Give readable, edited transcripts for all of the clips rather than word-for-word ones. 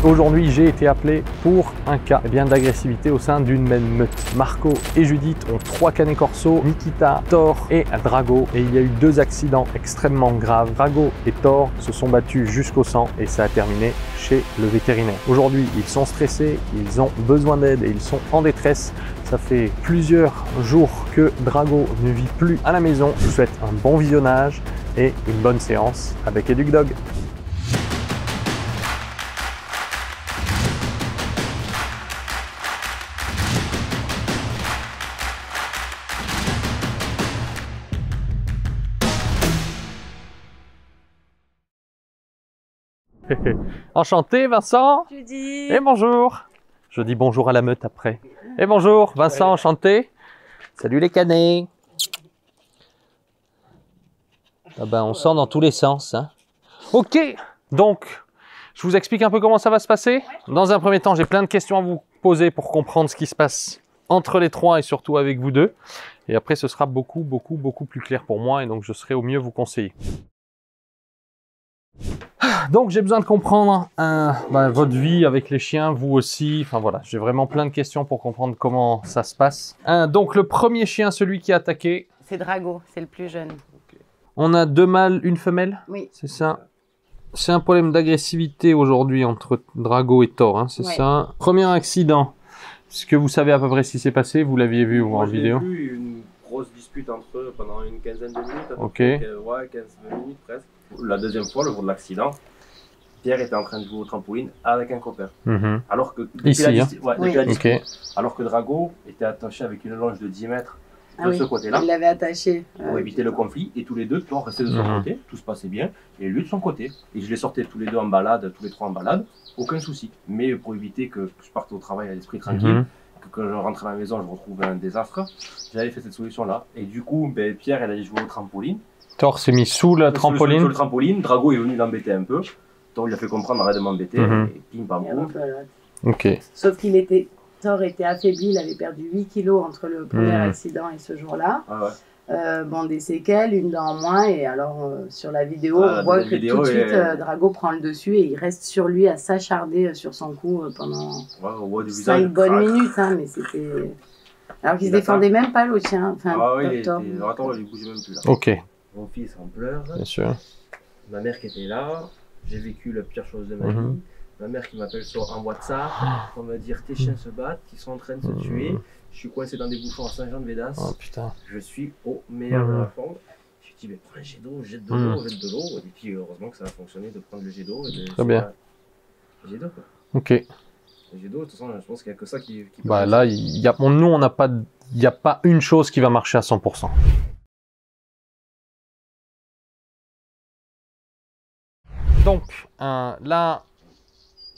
Aujourd'hui, j'ai été appelé pour un cas d'agressivité au sein d'une même meute. Marco et Judith ont 3 canets corso, Nikita, Thor et Drago. Et il y a eu 2 accidents extrêmement graves. Drago et Thor se sont battus jusqu'au sang et ça a terminé chez le vétérinaire. Aujourd'hui, ils sont stressés, ils ont besoin d'aide et ils sont en détresse. Ça fait plusieurs jours que Drago ne vit plus à la maison. Je vous souhaite un bon visionnage et une bonne séance avec EducDog. Enchanté Vincent. Judy. Et bonjour. Je dis bonjour à la meute après. Et bonjour Vincent, enchanté. Salut les canets. Ah ben, on sent dans tous les sens. Hein. Ok, donc je vous explique un peu comment ça va se passer. Dans un premier temps, j'ai plein de questions à vous poser pour comprendre ce qui se passe entre les 3 et surtout avec vous 2. Et après, ce sera beaucoup plus clair pour moi et donc je serai au mieux vous conseiller. Donc j'ai besoin de comprendre votre vie avec les chiens, vous aussi. Enfin voilà, j'ai vraiment plein de questions pour comprendre comment ça se passe. Donc le premier chien, celui qui a attaqué. C'est Drago, c'est le plus jeune. On a 2 mâles, 1 femelle. Oui. C'est ça. C'est un problème d'agressivité aujourd'hui entre Drago et Thor, hein, c'est ça. Premier accident. Est-ce que vous savez à peu près ce qui s'est passé? Vous l'aviez vu en vidéo? J'ai vu une grosse dispute entre eux pendant une quinzaine de minutes. Ok. Ouais, 15-20 minutes presque. La deuxième fois, le jour de l'accident, Pierre était en train de jouer au trampoline avec un copain. Alors que ici, depuis la dispute, alors que Drago était attaché avec une longe de 10 mètres de ce côté-là. Il l'avait attaché. Pour éviter le conflit. Et tous les deux, Thor restait de son côté, tout se passait bien. Et lui de son côté. Et je les sortais tous les deux en balade, tous les 3 en balade. Aucun souci. Mais pour éviter que je parte au travail à l'esprit tranquille, que quand je rentre à la maison, je retrouve un désastre, j'avais fait cette solution-là. Et du coup, Pierre, elle allait jouer au trampoline. Thor s'est mis sous la trampoline. Sur le trampoline, Drago est venu l'embêter un peu. Thor lui a fait comprendre, arrête de m'embêter. Et pim pam boum. Ok. Sauf Thor était affaibli, il avait perdu 8 kilos entre le premier accident et ce jour-là. Ah ouais. Bon, des séquelles, une dent en moins. Et alors, sur la vidéo, on voit que tout de suite, Drago prend le dessus et il reste sur lui à s'acharder sur son cou pendant 5 bonnes minutes. Hein, mais c'était... Alors qu'il se défendait même pas, l'autre chien. Enfin, Thor. Attends, il bougeait même plus là. Ok. Mon fils en pleure. Bien sûr. Ma mère qui était là. J'ai vécu la pire chose de ma vie. Ma mère qui m'appelle en WhatsApp pour me dire tes chiens se battent, ils sont en train de se tuer. Je suis coincé dans des bouchons à Saint-Jean-de-Védas. Oh putain. Je suis au meilleur de la forme. Je me dis, mais prends un jet d'eau, jette de l'eau, jette de l'eau. Et puis heureusement que ça a fonctionné de prendre le jet d'eau. Très bien. Le jet d'eau quoi. Ok. Le jet d'eau, de toute façon, je pense qu'il n'y a que ça qui peut bah là, nous, on n'a pas, il n'y a pas une chose qui va marcher à 100%. Donc, là,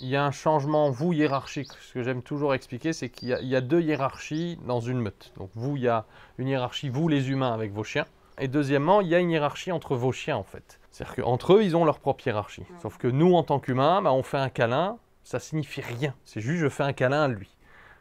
il y a un changement, vous, hiérarchique. Ce que j'aime toujours expliquer, c'est qu'il y a 2 hiérarchies dans une meute. Donc, vous, il y a une hiérarchie, vous, les humains, avec vos chiens. Et deuxièmement, il y a une hiérarchie entre vos chiens, en fait. C'est-à-dire qu'entre eux, ils ont leur propre hiérarchie. Sauf que nous, en tant qu'humains, on fait un câlin, ça signifie rien. C'est juste, je fais un câlin à lui.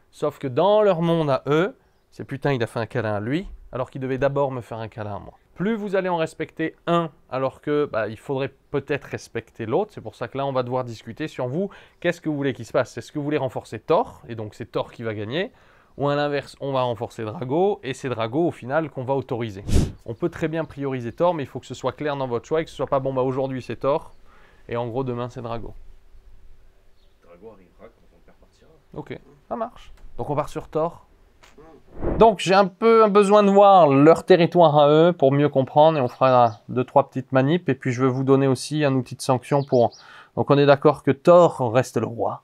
Sauf que dans leur monde à eux, c'est putain, il a fait un câlin à lui, alors qu'il devait d'abord me faire un câlin à moi. Plus vous allez en respecter un, alors que il faudrait peut-être respecter l'autre. C'est pour ça que là, on va devoir discuter sur vous. Qu'est-ce que vous voulez qu'il se passe? Est-ce que vous voulez renforcer Thor? Et donc, c'est Thor qui va gagner. Ou à l'inverse, on va renforcer Drago. Et c'est Drago, au final, qu'on va autoriser. On peut très bien prioriser Thor, mais il faut que ce soit clair dans votre choix et que ce soit pas bon, aujourd'hui, c'est Thor. Et en gros, demain, c'est Drago. Drago arrivera quand on perd partira. Ok, ça marche. Donc, on part sur Thor. Donc j'ai un peu besoin de voir leur territoire à eux pour mieux comprendre et on fera 2-3 petites manips et puis je vais vous donner aussi un outil de sanction pour... Donc on est d'accord que Thor reste le roi.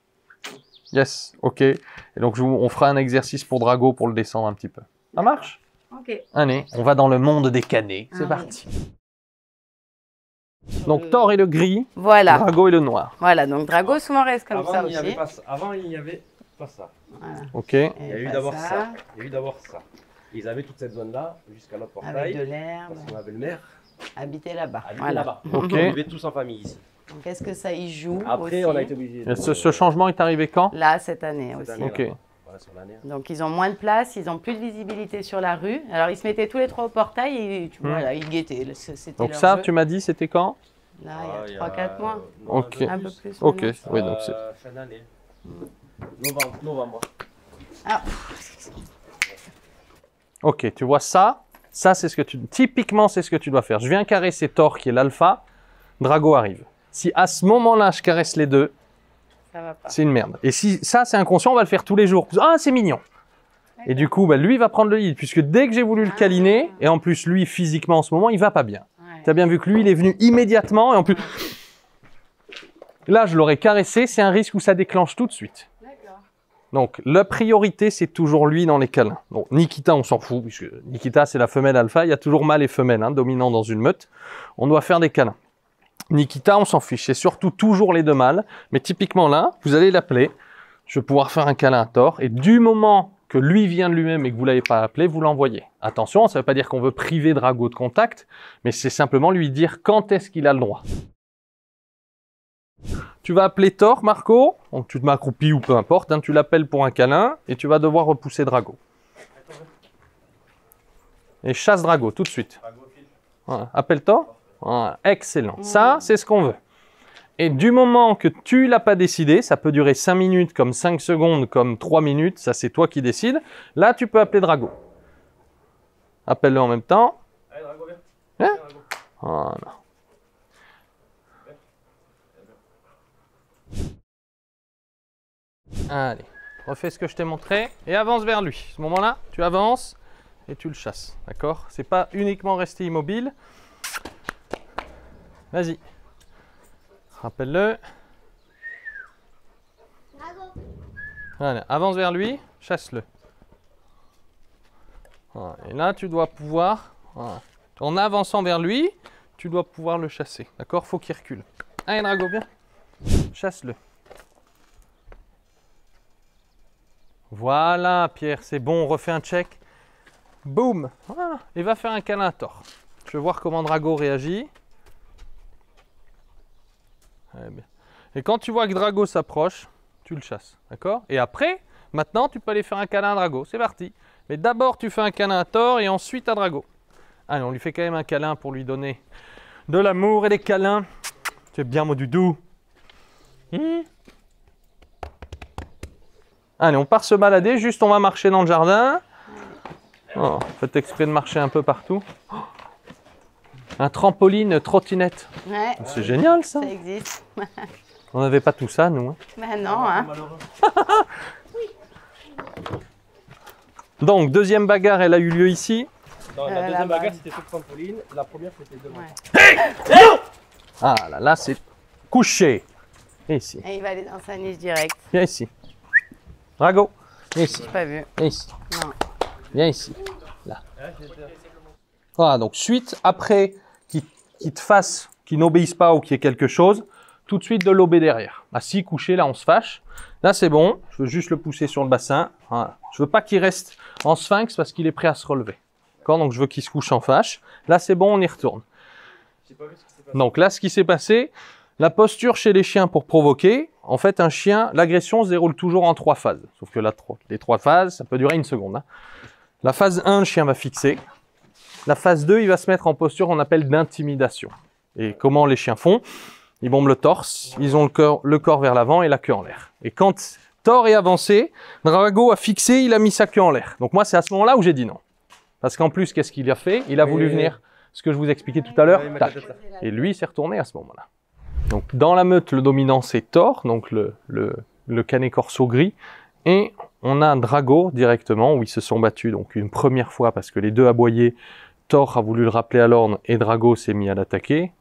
Yes, ok. Et donc on fera un exercice pour Drago pour le descendre un petit peu. Ça marche? Ok. Allez, on va dans le monde des canets. C'est parti. Donc Thor est le gris, voilà. Drago est le noir. Voilà, donc Drago souvent reste comme ça aussi. Avant il n'y avait pas ça. Voilà. Ok. Il y a eu d'abord ça. Il y a eu d'abord ça. Ils avaient toute cette zone-là jusqu'à notre portail. Avec de l'herbe. Parce qu'on avait le maire. Habiter là-bas. Là-bas. Ok. On vivait tous en famille ici. Donc est-ce que ça y joue Après, aussi? on a été obligé. Ce changement est arrivé quand? Là, cette année aussi. Ok. Voilà, sur l'année. Donc ils ont moins de place, ils ont plus de visibilité sur la rue. Alors ils se mettaient tous les 3 au portail et voilà, ils guettaient. Donc ça, tu m'as dit, c'était quand? Là, il y a 3-4 mois. Ok. Un peu plus. Ok, oui, donc c'est... Fin d'année. Novembre. Ah. Ok, tu vois ça c'est ce que tu... Typiquement, c'est ce que tu dois faire. Je viens caresser Thor, qui est l'alpha, Drago arrive. Si à ce moment-là, je caresse les deux, c'est une merde. Et si ça, c'est inconscient, on va le faire tous les jours. Ah, c'est mignon. Et du coup, bah, lui, il va prendre le lead, puisque dès que j'ai voulu le câliner, et en plus, lui, physiquement, en ce moment, il va pas bien. Ouais. Tu as bien vu que lui, il est venu immédiatement, et en plus... Là, je l'aurais caressé, c'est un risque où ça déclenche tout de suite. Donc, la priorité, c'est toujours lui dans les câlins. Bon, Nikita, on s'en fout, puisque Nikita, c'est la femelle alpha. Il y a toujours mâle et femelle, hein, dominant dans une meute. On doit faire des câlins. Nikita, on s'en fiche. C'est surtout toujours les deux mâles. Mais typiquement là, vous allez l'appeler. Je vais pouvoir faire un câlin à Thor. Et du moment que lui vient de lui-même et que vous ne l'avez pas appelé, vous l'envoyez. Attention, ça ne veut pas dire qu'on veut priver Drago de contact, mais c'est simplement lui dire quand est-ce qu'il a le droit. Tu vas appeler Thor, Marco, donc tu te mets accroupi ou peu importe, hein, tu l'appelles pour un câlin et tu vas devoir repousser Drago. Et chasse Drago tout de suite. Voilà. Appelle Thor. Voilà. Excellent. Ça, c'est ce qu'on veut. Et du moment que tu l'as pas décidé, ça peut durer 5 minutes, comme 5 secondes, comme 3 minutes, ça c'est toi qui décides. Là, tu peux appeler Drago. Appelle-le en même temps. Allez, Drago, viens. Hein? Voilà. Allez, refais ce que je t'ai montré et avance vers lui. À ce moment-là, tu avances et tu le chasses, d'accord? C'est pas uniquement rester immobile. Vas-y. Rappelle-le. Allez, avance vers lui, chasse-le. Voilà. Et là, tu dois pouvoir, voilà. En avançant vers lui, tu dois pouvoir le chasser, d'accord? Faut qu'il recule. Allez, Drago, viens. Chasse-le. Voilà, Pierre, c'est bon, on refait un check. Boum, voilà, et va faire un câlin à Thor. Je vais voir comment Drago réagit. Et quand tu vois que Drago s'approche, tu le chasses, d'accord? Et après, maintenant, tu peux aller faire un câlin à Drago, c'est parti. Mais d'abord, tu fais un câlin à Thor et ensuite à Drago. Allez, on lui fait quand même un câlin pour lui donner de l'amour et des câlins. Tu es bien, mon doudou. Allez, on part se balader, juste on va marcher dans le jardin. Oh, faites exprès de marcher un peu partout. Oh, un trampoline, trottinette. Ouais. C'est génial ça. Ça existe. On n'avait pas tout ça, nous. Hein. Ben non, hein. Donc, deuxième bagarre, elle a eu lieu ici. Non, la deuxième bagarre, c'était sur le trampoline. La première, c'était devant. Ouais. Ah là, c'est couché. Et ici. Et il va aller dans sa niche direct. Viens ici. Drago, viens ici. J'ai pas vu. Viens ici. Non. Viens ici. Là. Voilà, donc suite, après qu'il te fasse, qu'il n'obéisse pas ou qu'il y ait quelque chose, tout de suite de lober derrière. Assis, couché, là on se fâche. Là c'est bon, je veux juste le pousser sur le bassin. Voilà. Je veux pas qu'il reste en sphinx parce qu'il est prêt à se relever. D'accord, donc je veux qu'il se couche en fâche. Là c'est bon, on y retourne. Donc là ce qui s'est passé, la posture chez les chiens pour provoquer, en fait un chien, l'agression se déroule toujours en 3 phases. Sauf que là, les 3 phases, ça peut durer 1 seconde. Hein. La phase 1, le chien va fixer. La phase 2, il va se mettre en posture qu'on appelle d'intimidation. Et comment les chiens font? Ils bombent le torse, ils ont le corps vers l'avant et la queue en l'air. Et quand Thor est avancé, Drago a fixé, il a mis sa queue en l'air. Donc moi, c'est à ce moment-là où j'ai dit non. Parce qu'en plus, qu'est-ce qu'il a fait? Il a voulu venir, ce que je vous expliquais tout à l'heure, et lui, il s'est retourné à ce moment-là. Donc dans la meute, le dominant, c'est Thor, donc le canet corso gris. Et on a Drago directement, où ils se sont battus donc une première fois parce que les deux aboyaient. Thor a voulu le rappeler à l'ordre et Drago s'est mis à l'attaquer.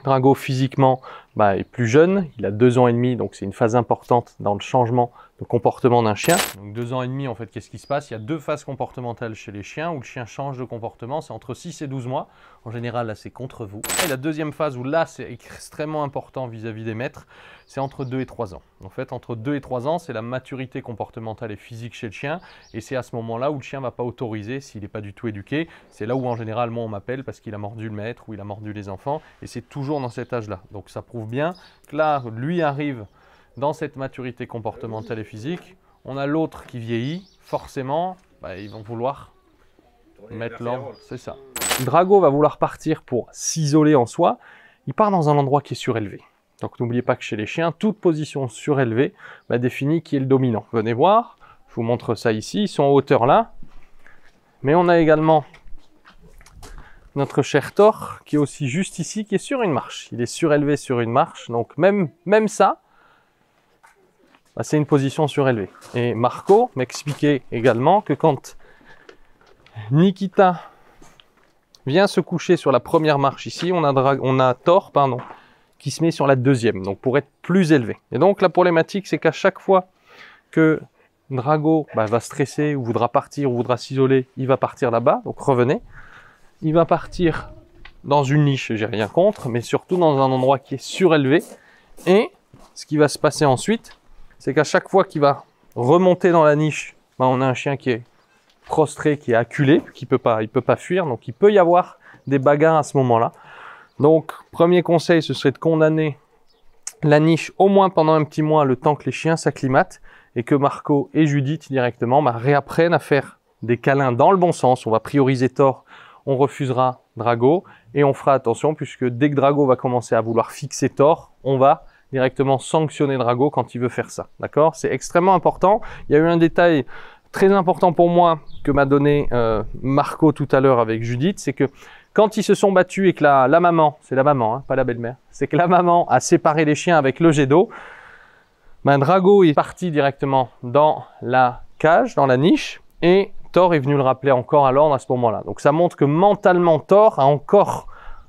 Drago physiquement est plus jeune, il a 2 ans et demi, donc c'est une phase importante dans le changement de comportement d'un chien. Donc 2 ans et demi, en fait, qu'est-ce qui se passe? Il y a 2 phases comportementales chez les chiens où le chien change de comportement, c'est entre 6 et 12 mois. En général, là, c'est contre vous. Et la deuxième phase où là, c'est extrêmement important vis-à-vis des maîtres, c'est entre 2 et 3 ans. En fait, entre 2 et 3 ans, c'est la maturité comportementale et physique chez le chien. Et c'est à ce moment-là où le chien ne va pas autoriser s'il n'est pas du tout éduqué. C'est là où, en général, moi, on m'appelle parce qu'il a mordu le maître ou il a mordu les enfants. Et c'est toujours dans cet âge-là. Donc, ça prouve bien que là, lui arrive dans cette maturité comportementale et physique. On a l'autre qui vieillit. Forcément, ils vont vouloir mettre l'ordre. C'est ça. Drago va vouloir partir pour s'isoler en soi. il part dans un endroit qui est surélevé. Donc n'oubliez pas que chez les chiens, toute position surélevée définit qui est le dominant. Venez voir, je vous montre ça ici, ils sont en hauteur là. Mais on a également notre cher Thor qui est aussi juste ici, qui est sur une marche. Il est surélevé sur une marche, donc même ça, c'est une position surélevée. Et Marco m'expliquait également que quand Nikita vient se coucher sur la première marche ici, on a Thor, qui se met sur la deuxième, donc pour être plus élevé. Et donc la problématique, c'est qu'à chaque fois que Drago va stresser, ou voudra partir, ou voudra s'isoler, il va partir là-bas, donc revenez. Il va partir dans une niche, j'ai rien contre, mais surtout dans un endroit qui est surélevé. Et ce qui va se passer ensuite, c'est qu'à chaque fois qu'il va remonter dans la niche, on a un chien qui est prostré, qui est acculé, qui peut pas fuir, donc il peut y avoir des bagarres à ce moment-là. Donc, premier conseil, ce serait de condamner la niche au moins pendant un petit mois, le temps que les chiens s'acclimatent, et que Marco et Judith directement réapprennent à faire des câlins dans le bon sens. On va prioriser Thor, on refusera Drago, et on fera attention, puisque dès que Drago va commencer à vouloir fixer Thor, on va directement sanctionner Drago quand il veut faire ça. D'accord? C'est extrêmement important. Il y a eu un détail très important pour moi que m'a donné Marco tout à l'heure avec Judith, c'est que quand ils se sont battus et que la maman, c'est la maman, pas la belle-mère, c'est que la maman a séparé les chiens avec le jet d'eau, Drago est parti directement dans la cage, dans la niche, et Thor est venu le rappeler encore à l'ordre à ce moment-là. Donc ça montre que mentalement Thor a encore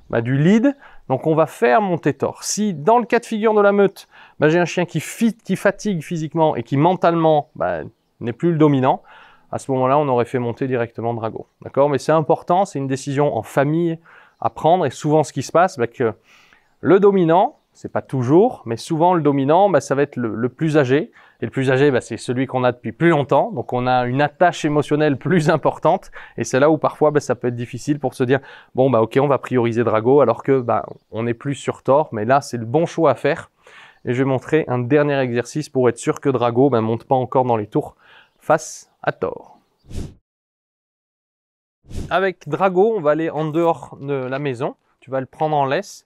du lead, donc on va faire monter Thor. Si dans le cas de figure de la meute, j'ai un chien qui fatigue physiquement et qui mentalement n'est plus le dominant, à ce moment-là, on aurait fait monter directement Drago. D'accord? Mais c'est important, c'est une décision en famille à prendre. Et souvent, ce qui se passe, que le dominant, c'est pas toujours, mais souvent le dominant, ça va être le plus âgé. Et le plus âgé, c'est celui qu'on a depuis plus longtemps. Donc, on a une attache émotionnelle plus importante. Et c'est là où parfois, ça peut être difficile pour se dire, bon, ok, on va prioriser Drago, alors que on est plus sur Thor. Mais là, c'est le bon choix à faire. Et je vais montrer un dernier exercice pour être sûr que Drago monte pas encore dans les tours face à Thor. Avec Drago, on va aller en dehors de la maison. Tu vas le prendre en laisse.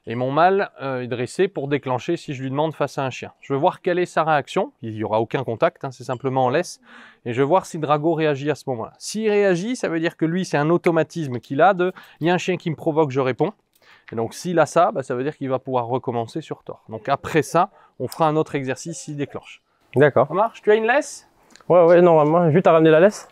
Et mon mâle est dressé pour déclencher si je lui demande face à un chien. Je veux voir quelle est sa réaction. Il n'y aura aucun contact, c'est simplement en laisse. Et je veux voir si Drago réagit à ce moment-là. S'il réagit, ça veut dire que lui, c'est un automatisme qu'il a de « il y a un chien qui me provoque, je réponds ». Et donc s'il a ça, ça veut dire qu'il va pouvoir recommencer sur Thor. Donc après ça, on fera un autre exercice s'il déclenche. D'accord. Ça marche? Tu as une laisse? Ouais, normalement. Juste à ramener la laisse.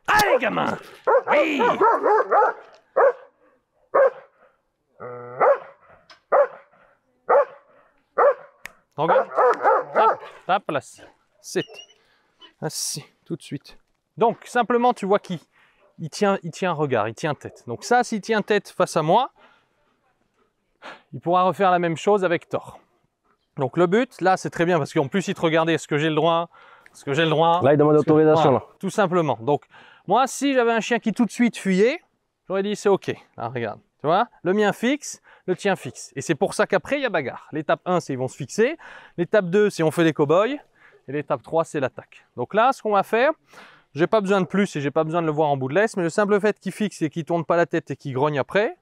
Allez, gamin! Oui! Regarde, tape, place, sit, assis, tout de suite. Donc, simplement, tu vois qu'il tient un regard, il tient tête. Donc ça, s'il tient tête face à moi, il pourra refaire la même chose avec Thor. Donc le but, là, c'est très bien, parce qu'en plus, il te regardait, est-ce que j'ai le droit? Est-ce que j'ai le droit? Là, il demande l'autorisation. Voilà, tout simplement. Donc, moi, si j'avais un chien qui tout de suite fuyait, j'aurais dit, c'est OK. Là, regarde, tu vois, le mien fixe, le tien fixe. Et c'est pour ça qu'après, il y a bagarre. L'étape 1, c'est ils vont se fixer. L'étape 2, c'est on fait des cow-boys. Et l'étape 3, c'est l'attaque. Donc là, ce qu'on va faire, j'ai pas besoin de plus et j'ai pas besoin de le voir en bout de laisse, mais le simple fait qu'il fixe et qu'il tourne pas la tête et qu'il grogne après,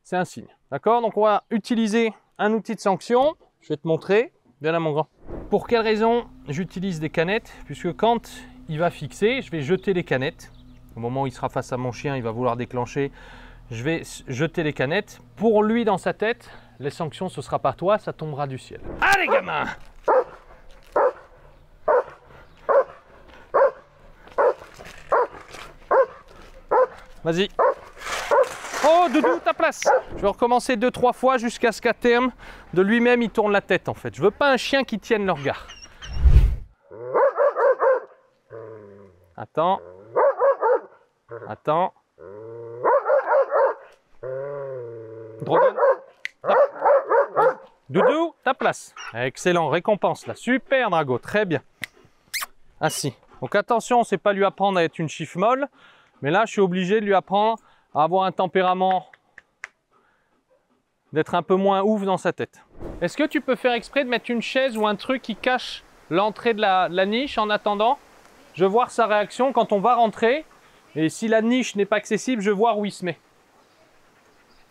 c'est un signe. D'accord? Donc on va utiliser un outil de sanction. Je vais te montrer. Viens là, mon grand. Pour quelle raison j'utilise des canettes? Puisque quand il va fixer, je vais jeter les canettes. Au moment où il sera face à mon chien, il va vouloir déclencher. Je vais jeter les canettes. Pour lui, dans sa tête, les sanctions, ce sera pas toi, ça tombera du ciel. Allez, gamin! Vas-y. Oh, Doudou, ta place. Je vais recommencer 2-3 fois jusqu'à ce qu'à terme, de lui-même, il tourne la tête, en fait. Je veux pas un chien qui tienne le regard. Attends. Attends. Drogon. Doudou, ta place. place. Excellent, récompense là. Super Drago, très bien. Ainsi. Donc attention, c'est pas lui apprendre à être une chiffre molle, mais là je suis obligé de lui apprendre à avoir un tempérament, d'être un peu moins ouf dans sa tête. Est-ce que tu peux faire exprès de mettre une chaise ou un truc qui cache l'entrée de la niche en attendant? Je veux voir sa réaction quand on va rentrer. Et si la niche n'est pas accessible, je veux voir où il se met.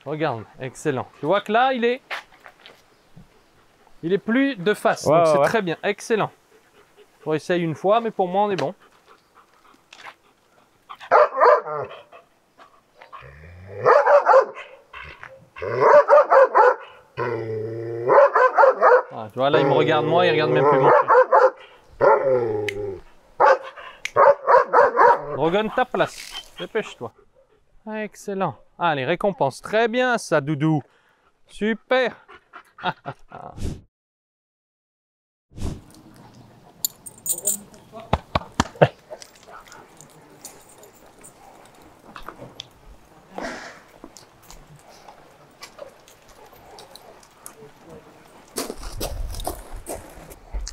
Regarde, excellent. Tu vois que là, il est plus de face. Ouais, donc c'est ouais. très bien, excellent. On essaye une fois, mais pour moi, on est bon. Ah, tu vois, là, il me regarde moi, il regarde même plus mon chien. Drogon, ta place. Dépêche-toi. Ah, excellent. Allez, récompense. Très bien, ça, Doudou. Super.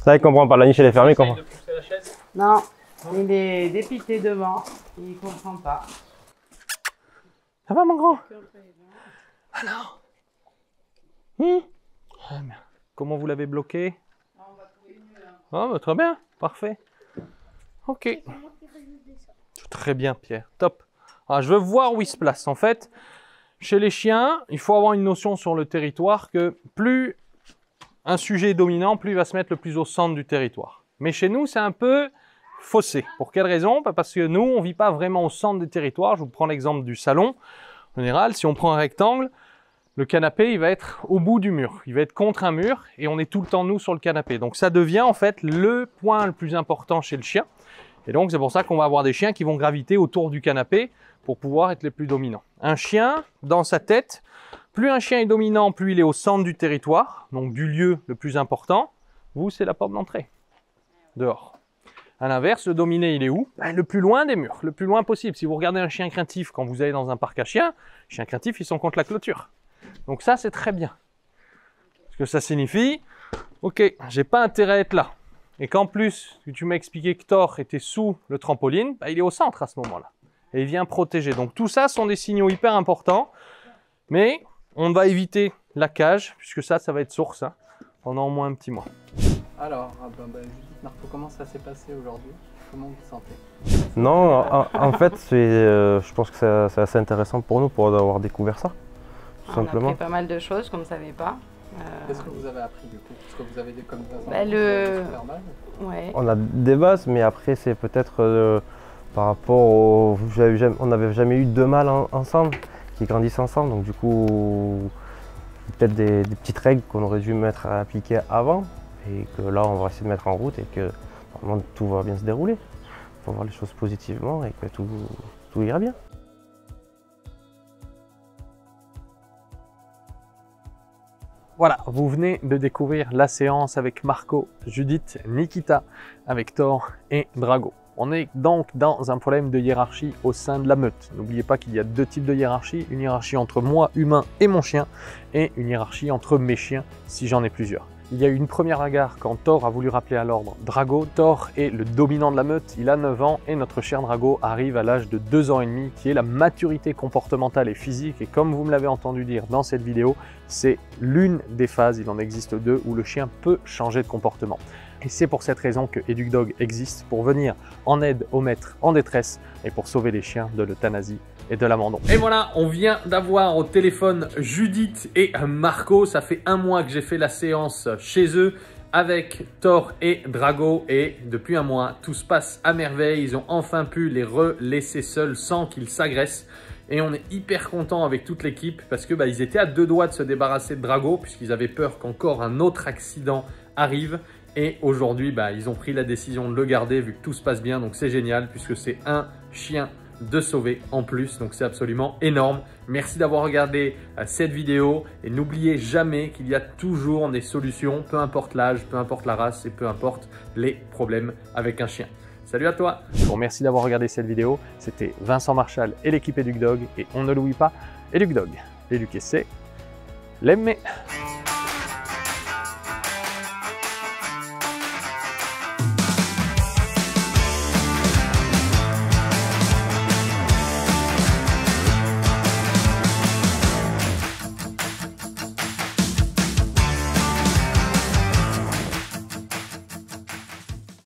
Ça, il comprend pas. La niche, elle est fermée. Il comprend. Non, il est dépité devant. Il comprend pas. Ça va, mon grand? Alors Ah, merde. Comment vous l'avez bloqué? Ah, bah, très bien, parfait. Ok. Très bien, Pierre, top. Alors, je veux voir où il se place. En fait, chez les chiens, il faut avoir une notion sur le territoire que plus un sujet est dominant, plus il va se mettre le plus au centre du territoire. Mais chez nous, c'est un peu faussé. Pour quelle raison? Parce que nous, on ne vit pas vraiment au centre du territoire. Je vous prends l'exemple du salon. En général, si on prend un rectangle, le canapé, il va être au bout du mur. Il va être contre un mur et on est tout le temps, nous, sur le canapé. Donc, ça devient en fait le point le plus important chez le chien. Et donc, c'est pour ça qu'on va avoir des chiens qui vont graviter autour du canapé pour pouvoir être les plus dominants. Un chien, dans sa tête, plus un chien est dominant, plus il est au centre du territoire, donc du lieu le plus important. Vous, c'est la porte d'entrée, dehors. À l'inverse, le dominé, il est où? Le plus loin des murs, le plus loin possible. Si vous regardez un chien craintif quand vous allez dans un parc à chiens, les chiens craintifs, ils sont contre la clôture. Donc ça, c'est très bien. Parce que ça signifie, ok, j'ai pas intérêt à être là. Et qu'en plus, tu m'as expliqué que Thor était sous le trampoline, il est au centre à ce moment-là. Et il vient protéger. Donc tout ça sont des signaux hyper importants. Mais on va éviter la cage, puisque ça va être source pendant au moins un petit mois. Alors, Judith, Marco, comment ça s'est passé aujourd'hui? Comment vous vous sentez? Non, en fait, je pense que c'est assez intéressant pour nous pour avoir découvert ça. Tout simplement. On a appris pas mal de choses qu'on ne savait pas. Qu'est-ce que vous avez appris du coup? Parce que vous avez des comme ouais. On a des bases, mais après, c'est peut-être par rapport au... On n'avait jamais eu deux mâles ensemble, qui grandissent ensemble, donc du coup, peut-être des petites règles qu'on aurait dû mettre à appliquer avant, et que là, on va essayer de mettre en route, et que normalement, tout va bien se dérouler. Il faut voir les choses positivement, et que tout ira bien. Voilà, vous venez de découvrir la séance avec Marco, Judith, Nikita, avec Thor et Drago. On est donc dans un problème de hiérarchie au sein de la meute. N'oubliez pas qu'il y a deux types de hiérarchie, une hiérarchie entre moi, humain, et mon chien, et une hiérarchie entre mes chiens, si j'en ai plusieurs. Il y a eu une première bagarre quand Thor a voulu rappeler à l'ordre Drago. Thor est le dominant de la meute, il a 9 ans et notre cher Drago arrive à l'âge de 2 ans et demi qui est la maturité comportementale et physique et comme vous me l'avez entendu dire dans cette vidéo, c'est l'une des phases, il en existe deux, où le chien peut changer de comportement. Et c'est pour cette raison que EducDog existe, pour venir en aide aux maîtres en détresse et pour sauver les chiens de l'euthanasie et de l'abandon. Et voilà, on vient d'avoir au téléphone Judith et Marco. Ça fait 1 mois que j'ai fait la séance chez eux avec Thor et Drago et depuis 1 mois, tout se passe à merveille. Ils ont enfin pu les relaisser seuls sans qu'ils s'agressent. Et on est hyper content avec toute l'équipe parce que ils étaient à 2 doigts de se débarrasser de Drago puisqu'ils avaient peur qu'encore un autre accident arrive. Et aujourd'hui, ils ont pris la décision de le garder vu que tout se passe bien. Donc c'est génial puisque c'est un chien de sauver en plus. Donc c'est absolument énorme. Merci d'avoir regardé cette vidéo. Et n'oubliez jamais qu'il y a toujours des solutions, peu importe l'âge, peu importe la race et peu importe les problèmes avec un chien. Salut à toi. Je vous remercie d'avoir regardé cette vidéo. C'était Vincent Marchal et l'équipe EducDog. Et on ne l'oublie pas, EducDog. L'éduquer, c'est l'aimer.